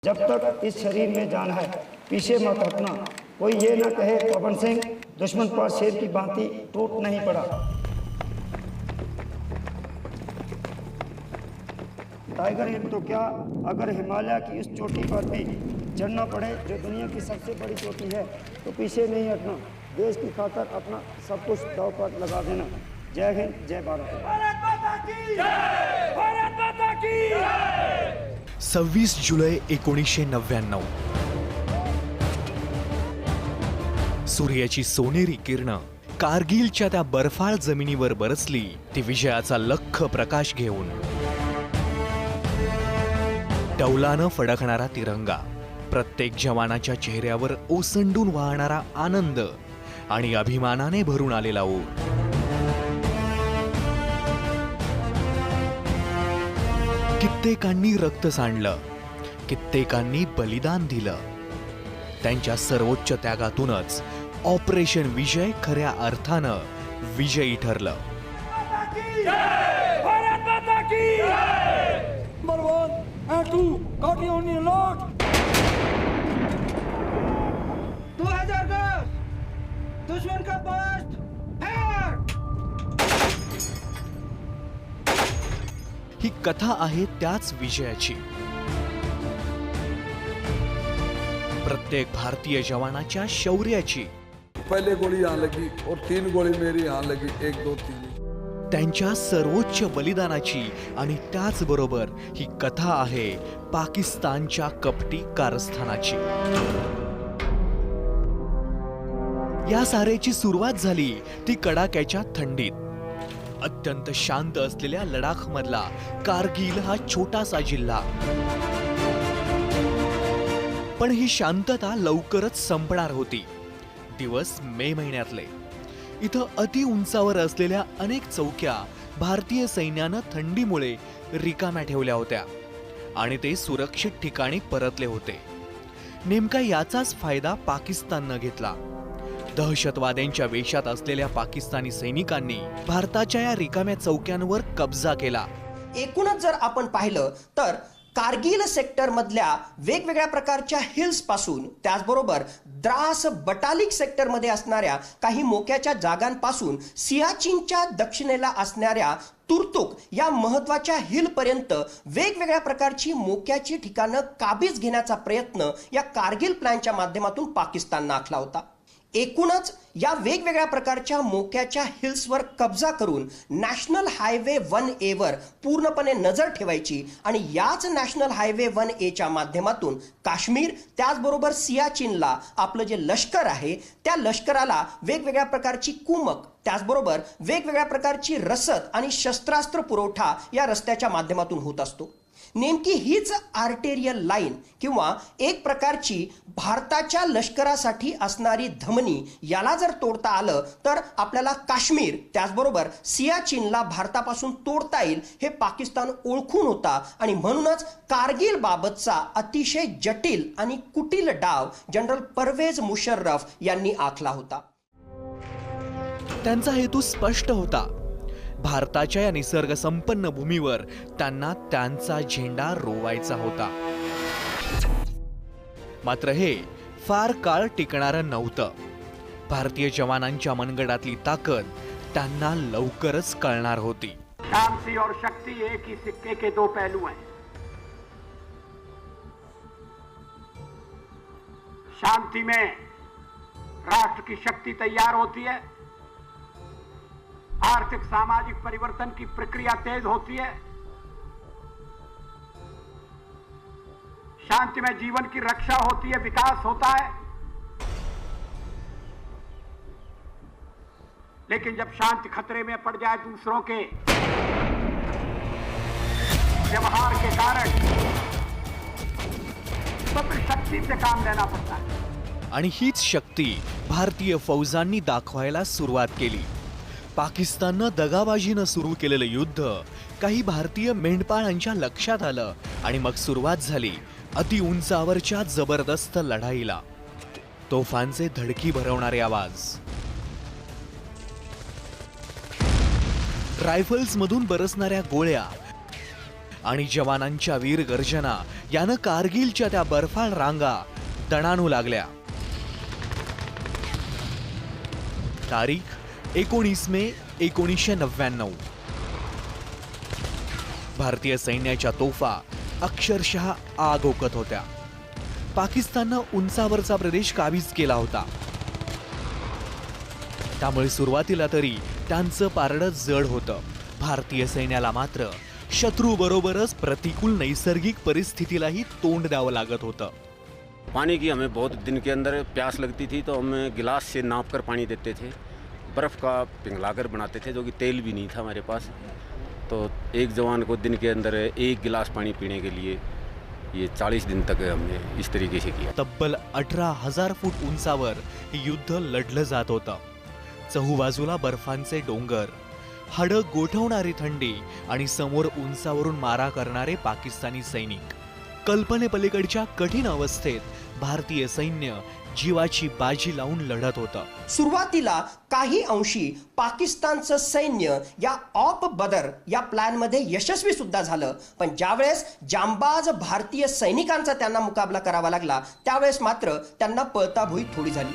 जब तक इस शरीर में जान है पीछे मत हटना। कोई ये न कहे पवन सिंह दुश्मन पर शेर की भांति टूट नहीं पड़ा। टाइगर हिल तो क्या, अगर हिमालय की इस चोटी पर भी चढ़ना पड़े जो दुनिया की सबसे बड़ी चोटी है तो पीछे नहीं हटना। देश की खातर अपना सब कुछ दांव पर लगा देना। जय हिंद, जय भारत। भारत माता की जय, भारत माता की जय। 26 जुलै 1999 सूर्याची सोनेरी किरण कारगिलच्या त्या बर्फाळ जमिनीवर बरसली ती विजयाचा लख्ख प्रकाश घेऊन। डौलानं फडकणारा तिरंगा, प्रत्येक जवानाच्या चेहऱ्यावर ओसंडून वाहणारा आनंद आणि अभिमानाने भरून आलेला ओढ। कित्येकांनी रक्त सांडलं, कित्येकांनी बलिदान दिलं। त्यांच्या सर्वोच्च त्यागातूनच ऑपरेशन विजय खऱ्या अर्थानं विजयी ठरलं। भारत माता की जय। Number 1 and 2 got you on your lock। 2010 दुश्मन का बस्ट फायर। ही कथा आहे त्याच विजयाची। प्रत्येक भारतीय जवानाच्या शौर्याची। पहले गोली यहाँ लगी और 3 गोली मेरी यहाँ लगी, 1 2 3। त्यांच्या सर्वोच्च बलिदानाची आणि त्याचबरोबर ही कथा आहे पाकिस्तानच्या कपटी कारस्थानाची। या सारेची सुरुवात झाली ती कडाक्याच्या थंडीत। अत्यंत शांत असलेल्या लडाख मधला कारगिल हा छोटासा जिल्हा, पण ही शांतता लवकरच संपणार होती। दिवस मे महिन्यातले। इथं अति उंचावर असलेल्या अनेक चौक्या भारतीय सैन्यानं थंडीमुळे रिकाम्या ठेवल्या होत्या आणि ते सुरक्षित ठिकाणी परतले होते। नेमका याचाच फायदा पाकिस्ताननं घेतला। दहशतवाद्यांच्या वेशात असलेल्या पाकिस्तानी सैनिकांनी भारताच्या या रिकाम्या चौक्यांवर कब्जा केला। एकूणच जर आपण पाहिलं तर कारगिल सेक्टर मधल्या वेगवेगळ्या प्रकारच्या हिल्स पासून त्याचबरोबर द्रास बटालिक सेक्टर मध्ये असणाऱ्या काही मोक्याच्या जागांपासून सियाचीनच्या दक्षिणेला असणाऱ्या तुर्तुक या महत्वाच्या हिल पर्यंत वेगवेगळ्या प्रकारची मोक्याची ठिकाणं काबीज घेण्याचा प्रयत्न या कारगिल प्लॅनच्या माध्यमातून पाकिस्ताननं आखला होता। एकूणच या वेगवेगळ्या प्रकारच्या मोक्याच्या हिल्सवर कब्जा करून नॅशनल हायवे 1A वर पूर्णपणे नजर ठेवायची आणि याच नॅशनल हायवे 1A च्या माध्यमातून काश्मीर त्याचबरोबर सियाचीनला आपलं जे लष्कर आहे त्या लष्कराला वेगवेगळ्या प्रकारची कुमक त्याचबरोबर वेगवेगळ्या प्रकारची रसद आणि शस्त्रास्त्र पुरवठा या रस्त्याच्या माध्यमातून होत असतो। नेमकी हीच आर्टेरियल लाईन किंवा एक प्रकारची भारताच्या लष्करासाठी असणारी धमनी याला जर तोडता आलं तर आपल्याला काश्मीर त्याचबरोबर सियाचीनला भारतापासून तोडता येईल हे पाकिस्तान ओळखून होता आणि म्हणूनच कारगिल बाबतचा अतिशय जटिल आणि कुटील डाव जनरल परवेज मुशर्रफ यांनी आखला होता। त्यांचा हेतू स्पष्ट होता। भारताच्या या निसर्ग संपन्न भूमीवर त्यांना त्यांचा झेंडा रोवायचा होता। मात्र हे फार काळ टिकणारं नव्हतं। भारतीय जवानांच्या मनगटातली ताकद त्यांना लवकरच कळणार होती। शांति और शक्ति एक ही सिक्के के 2 पहलू हैं। शांति में राष्ट्र की शक्ति तैयार होती है, आर्थिक सामाजिक परिवर्तन की प्रक्रिया तेज होती है, शांति में जीवन की रक्षा होती है, विकास होता है। लेकिन जब शांति खतरे में पड़ जाए दूसरों के व्यवहार के कारण तो फिर शक्ति से काम लेना पड़ता है। आणि हीच शक्ती भारतीय फौजांनी दाखवायला सुरुवात केली। पाकिस्ताननं दगाबाजीनं सुरू केलेलं युद्ध काही भारतीय मेंढपाळांच्या लक्षात आलं आणि मग सुरुवात झाली अति उंचावरच्या जबरदस्त लढाईला। तोफांचे धडकी भरवणारे आवाज, रायफल्स मधून बरसणाऱ्या गोळ्या आणि जवानांच्या वीर गर्जना यानं कारगिलच्या त्या बर्फाळ रांगा दणाणू लागल्या. तारीख 19 मे 1999. भारतीय सैन्याच्या तोफा अक्षरशः आग ओकत होत्या. पाकिस्ताननं उंचावरचा प्रदेश काबीज केला होता. त्यामुळे सुरुवातीला तरी त्यांचं पारडं जड होतं. भारतीय सैन्याला मात्र शत्रूबरोबरच प्रतिकूल नैसर्गिक परिस्थितीलाही तोंड द्यावं लागत होतं. पानी की हमें बहुत दिन के अंदर प्यास लगती थी तो हमें गिलास से नाप कर पानी देते थे. बर्फ़ का पिघलाकर बनाते थे, जो कि तेल भी नहीं था हमारे पास. तो एक जवान को दिन के अंदर 1 गिलास पानी पीने के लिए ये 40 दिन तक हमने इस तरीके से किया. तब्बल 18,000 फूट उंचावर हे युद्ध लढलं जात होतं. चहूबाजूला बर्फांचे डोंगर, हाडं गोठवणारी थंडी आणि समोर उंचावरून मारा करणारे पाकिस्तानी सैनिक. कल्पनेपलीकडच्या कठीण अवस्थेत भारतीय सैन्य जीवाची बाजी लावून लढत होतं. सुरुवातीला काही अंशी पाकिस्तानचं सैन्य या ऑप बदर या प्लॅनमध्ये यशस्वी सुद्धा झालं. पण ज्यावेळेस जांबाज भारतीय सैनिकांचा त्यांना मुकाबला करावा लागला त्यावेळेस मात्र त्यांना पळताभुई थोडी झाली.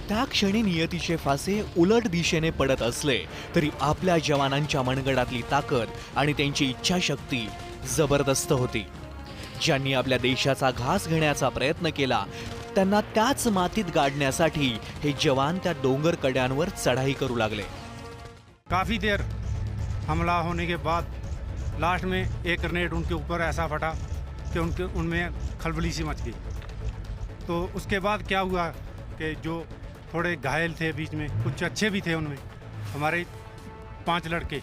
त्या क्षणी नियतीचे फासे उलट दिशेने पडत असले तरी आपल्या जवानांच्या मनगडातली ताकद आणि त्यांची इच्छाशक्ती जबरदस्त होती. ज्यांनी आपल्या देशाचा घास घेण्याचा प्रयत्न केला त्यांना त्याच मातीत गाडण्यासाठी हे जवान त्या डोंगर कड्यांवर चढाई करू लागले. काफ़ी देर हमला होने के बाद लास्ट में एक ग्रेनेड उनके ऊपर ऐसा फटा कि उनमें खलबली सी मच गई. तो उसके बाद क्या हुआ कि जो थोड़े घायल थे बीच में, कुछ अच्छे भी थे, उनमें हमारे 5 लड़के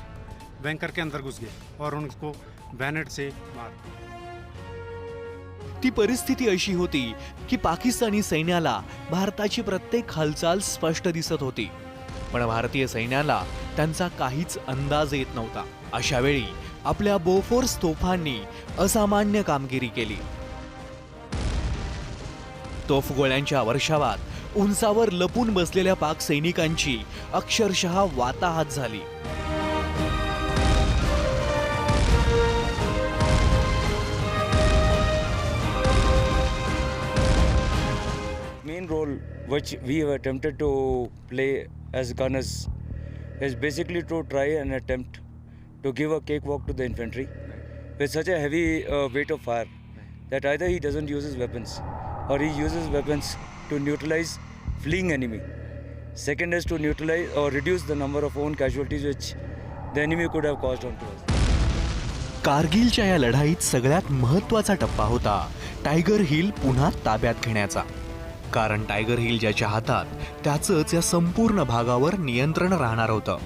बैंकर के अंदर घुस गए और उनको बैनेट से मार. ती परिस्थिती अशी होती की पाकिस्तानी सैन्याला भारताची प्रत्येक हालचाल स्पष्ट दिसत होती, पण भारतीय सैन्याला त्यांचा काहीच अंदाज येत नव्हता. अशा वेळी आपल्या बोफोर्स तोफांनी असामान्य कामगिरी केली. तोफगोळ्यांच्या वर्षावात उंचावर लपून बसलेल्या पाक सैनिकांची अक्षरशः वाताहात झाली. Main role which we have attempted to play as gunners is basically to try and attempt to give a cakewalk to the infantry with such a heavy weight of fire that either he doesn't use his weapons or he uses weapons to neutralize fleeing enemy. Second is to neutralize or reduce the number of own casualties which the enemy could have caused onto us. कारगिलच्या या लढाईत सगळ्यात महत्त्वाचा टप्पा होता tiger hill पुन्हा ताब्यात घेण्याचा. कारण टायगर हिल ज्याच्या हातात त्याचंच या संपूर्ण भागावर नियंत्रण राहणार होतं.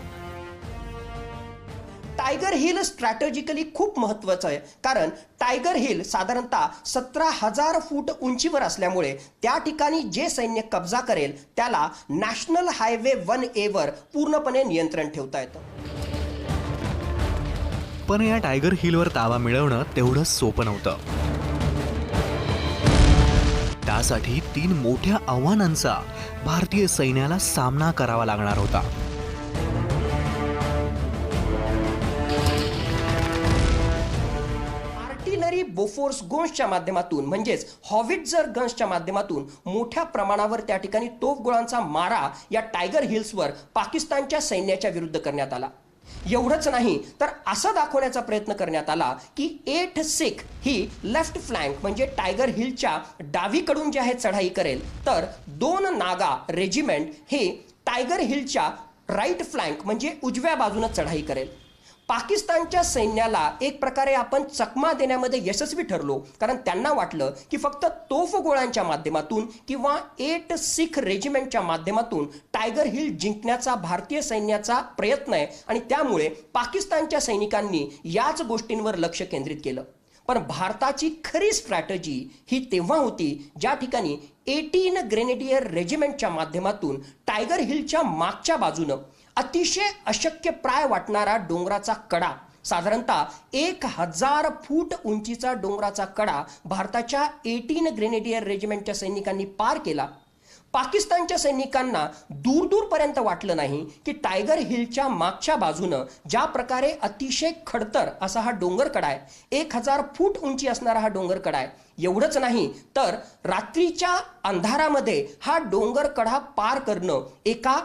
टायगर हिल स्ट्रॅटेजिकली खूप महत्त्वाचं आहे, कारण टायगर हिल साधारणतः 17,000 फूट उंचीवर असल्यामुळे त्या ठिकाणी जे सैन्य कब्जा करेल त्याला नॅशनल हायवे 1A वर पूर्णपणे नियंत्रण ठेवता येतं. पण या टायगर हिलवर ताबा मिळवणं तेवढं सोपं नव्हतं. त्यासाठी 3 मोठ्या आव्हानांचा भारतीय सैन्याला सामना करावा लागणार होता. बोफोर्स गन्सच्या माध्यमातून म्हणजेच हॉविट्झर गन्सच्या माध्यमातून मोठ्या प्रमाणावर त्या ठिकाणी तोफगोळांचा मारा या टायगर हिल्सवर पाकिस्तानच्या सैन्याच्या विरुद्ध करण्यात आला. एवढंच नाही तर असं दाखवण्याचा प्रयत्न करण्यात आला की 8 सिख ही लेफ्ट फ्लँक म्हणजे टायगर हिलच्या डावीकडून जे आहे चढाई करेल, तर 2 नागा रेजिमेंट हे टायगर हिलच्या राईट फ्लँक म्हणजे उजव्या बाजूने चढाई करेल. पाकिस्तानच्या सैन्याला एक प्रकारे आपण चकमा देण्यामध्ये यशस्वी ठरलो, कारण त्यांना वाटलं की फक्त तोफगोळ्यांच्या माध्यमातून किंवा 8 सिख रेजिमेंटच्या माध्यमातून टायगर हिल जिंकण्याचा भारतीय सैन्याचा प्रयत्न आहे आणि त्यामुळे पाकिस्तानच्या सैनिकांनी याच गोष्टींवर लक्ष केंद्रित केलं. पण भारताची खरी स्ट्रॅटेजी ही तेव्हा होती ज्या ठिकाणी 18 ग्रेनेडियर रेजिमेंटच्या माध्यमातून टायगर हिलच्या मागच्या बाजूनं अतिशय अशक्यप्राय वाटणारा डोंगराचा कडा, साधारणतः 1000 फूट उंचीचा डोंगराचा कडा भारताच्या 18 ग्रेनेडियर रेजिमेंटच्या सैनिकांनी पार केला पाकिस्तानच्या सैनिकांना दूरपर्यंत वाटलं नाही की टायगर हिलच्या मागच्या बाजूनं ज्या प्रकारे अतिशय खडतर असा हा डोंगरकडा आहे, 1000 फूट उंची असणारा हा डोंगरकडा आहे. एवढंच नाही तर रात्रीच्या अंधारामध्ये हा डोंगरकडा पार करणं एका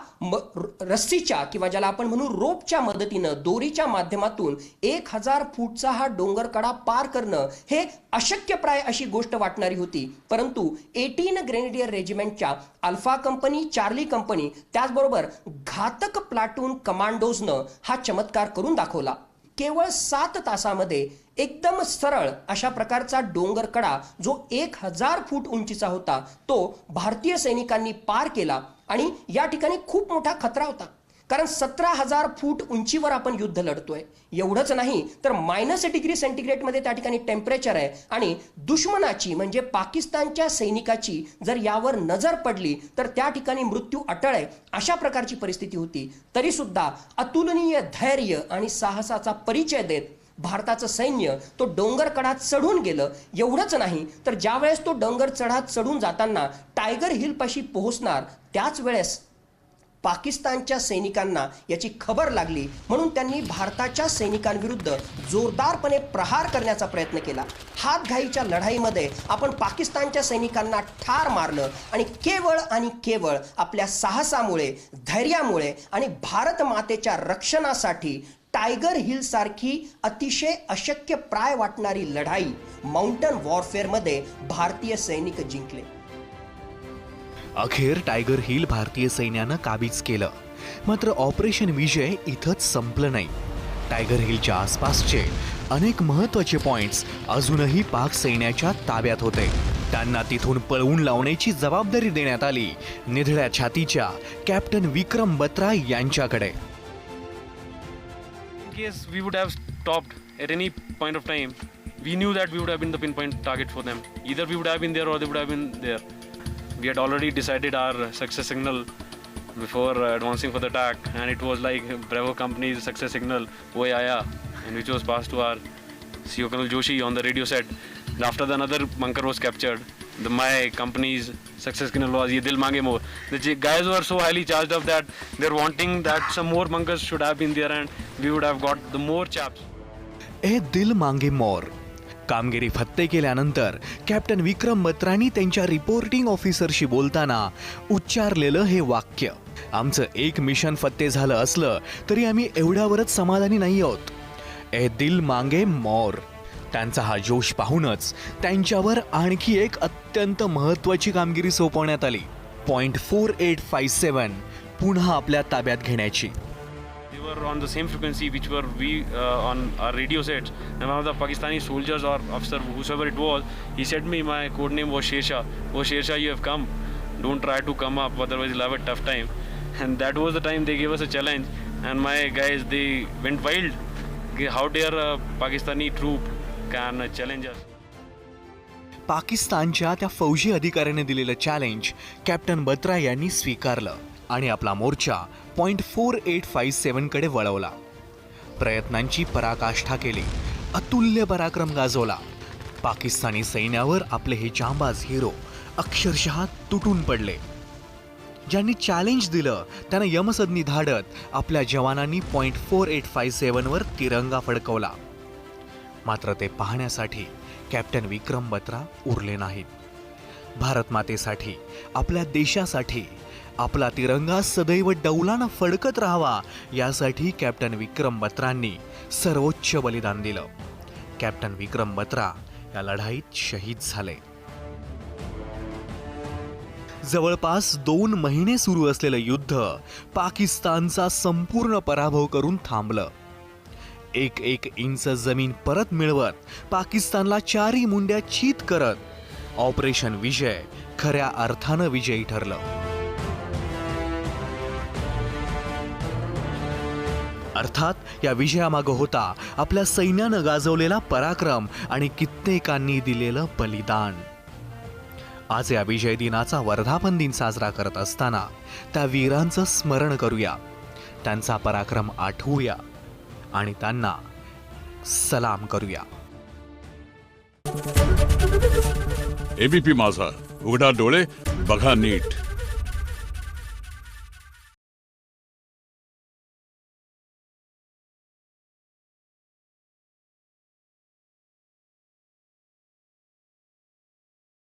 रस्सीच्या किंवा ज्याला आपण म्हणू रोपच्या मदतीनं, दोरीच्या माध्यमातून 1000 फूटचा हा डोंगरकडा पार करणं हे अशक्यप्राय अशी गोष्ट वाटणारी होती. परंतु 18 ग्रेनेडियर रेजिमेंटच्या अल्फा कंपनी, चार्ली कंपनी, त्याचबरोबर घातक प्लाटून कमांडोजनं हा चमत्कार करून दाखवला. केवळ 7 तासामध्ये एकदम सरळ अशा प्रकारचा डोंगरकडा जो 1000 फूट उंचीचा होता तो भारतीय सैनिकांनी पार केला. आणि या ठिकाणी खूप मोठा खतरा होता, कारण 17,000 फूट उंचीवर आपण युद्ध लढतोय. एवढंच नाही तर -डिग्री मध्ये त्या ठिकाणी टेम्परेचर आहे. आणि दुश्मनाची म्हणजे पाकिस्तानच्या सैनिकाची जर यावर नजर पडली तर त्या ठिकाणी मृत्यू अटळ आहे, अशा प्रकारची परिस्थिती होती. तरी सुद्धा अतुलनीय धैर्य आणि साहसाचा परिचय देत भारताचं सैन्य तो डोंगरकडा चढून गेलं. एवढंच नाही तर ज्या वेळेस तो डोंगर चढून जाताना टायगर हिल पाशी पोहोचणार त्याच वेळेस पाकिस्तानच्या सैनिकांना याची खबर लागली, म्हणून त्यांनी भारताच्या सैनिकांविरुद्ध जोरदारपणे प्रहार करण्याचा प्रयत्न केला. हातघाईच्या लढाईमध्ये आपण पाकिस्तानच्या सैनिकांना ठार मारलं आणि केवळ आपल्या साहसामुळे, धैर्यामुळे आणि भारत मातेच्या रक्षणासाठी टायगर हिल सारखी अतिशय अशक्य प्राय वाटणारी लढाई माउंटन वॉरफेअरमध्ये भारतीय सैनिक जिंकले. अखेर टायगर हिल भारतीय सैन्यानं काबीज केलं. मात्र ऑपरेशन विजय इथंच संपलं नाही. टायगर हिलच्या आसपासचे अनेक महत्त्वाचे पॉइंट्स अजूनही पाक सैन्याच्या ताब्यात होते. त्यांना तिथून पळवून लावण्याची जबाबदारी देण्यात आली निधड्या छातीच्या कॅप्टन विक्रम बत्रा यांच्याकडे. Case we would have stopped at any point of time, we knew that we would have been the pinpoint target for them. Either we would have been there or they would have been there. We had already decided our success signal before advancing for the attack, and it was like Bravo Company's success signal, "Oi Aaya," and which was passed to our CO Colonel Joshi on the radio set. And after the another bunker was captured, my company's success signal was "Ye dil mange more." The guys were so highly charged up that they're wanting that some more bunkers should have been there and we would have got the more chaps. ए दिल मांगे मोर. कामगिरी फत्ते केल्यानंतर captain विक्रम बत्रांनी त्यांच्या reporting ऑफिसरशी बोलताना उच्चारलेलं हे वाक्य. आमचं एक मिशन फत्ते झालं असलं तरी आम्ही एवढ्यावरच समाधानी नाही आहोत. ए दिल मांगे मोर. त्यांचा हा जोश पाहूनच त्यांच्यावर आणखी एक अत्यंत महत्त्वाची कामगिरी सोपवण्यात आली. पॉइंट 4857 पुन्हा आपल्या ताब्यात घेण्याची. We were on the same frequency which were we on our radio sets, and one of the Pakistani soldiers or officer, whosoever it was, he said to me, my code name was Shersha. "Oh Shersha, you have come. Don't try to come up, otherwise you'll have a tough time." And that was the time they gave us a challenge, and my guys, they went wild. How dare a Pakistani troop can challenge us? पाकिस्तानच्या त्या फौजी अधिकाऱ्याने दिलेलं challenge captain Batra यांनी स्वीकारलं आणि आपला मोर्चा point 4857 कडे वळवला. प्रयत्नांची पराकाष्ठा केली, अतुल्य पराक्रम गाजवला. पाकिस्तानी सैन्यावर आपले हे जांबाज हिरो अक्षरशः तुटून पडले. ज्यांनी चॅलेंज दिलं त्यांना यमसदनी धाडत आपल्या जवानांनी पॉइंट 4857 वर तिरंगा फडकवला. मात्र ते पाहण्यासाठी कॅप्टन विक्रम बत्रा उरले नाहीत. भारत मातेसाठी, आपल्या देशासाठी आपला तिरंगा सदैव डौलानं फडकत राहावा यासाठी कॅप्टन विक्रम बत्रांनी सर्वोच्च बलिदान दिलं. कॅप्टन विक्रम बत्रा या लढाईत शहीद झाले. जवळपास 2 महिने सुरू असलेलं युद्ध पाकिस्तानचा संपूर्ण पराभव करून थांबलं. एक इंच जमीन परत मिळवत पाकिस्तानला 4 मुंड्या चीत करत ऑपरेशन विजय खऱ्या अर्थानं विजयी ठरलं. अर्थात या विजयामागं होता आपल्या सैन्यानं गाजवलेला पराक्रम आणि कित्येकांनी दिलेलं बलिदान. आज या विजय दिनाचा वर्धापन दिन साजरा करत असताना त्या वीरांचं स्मरण करूया, त्यांचा पराक्रम आठवूया आणि त्यांना सलाम करूया. एबीपी माझा, उघडा डोळे बघा नीट.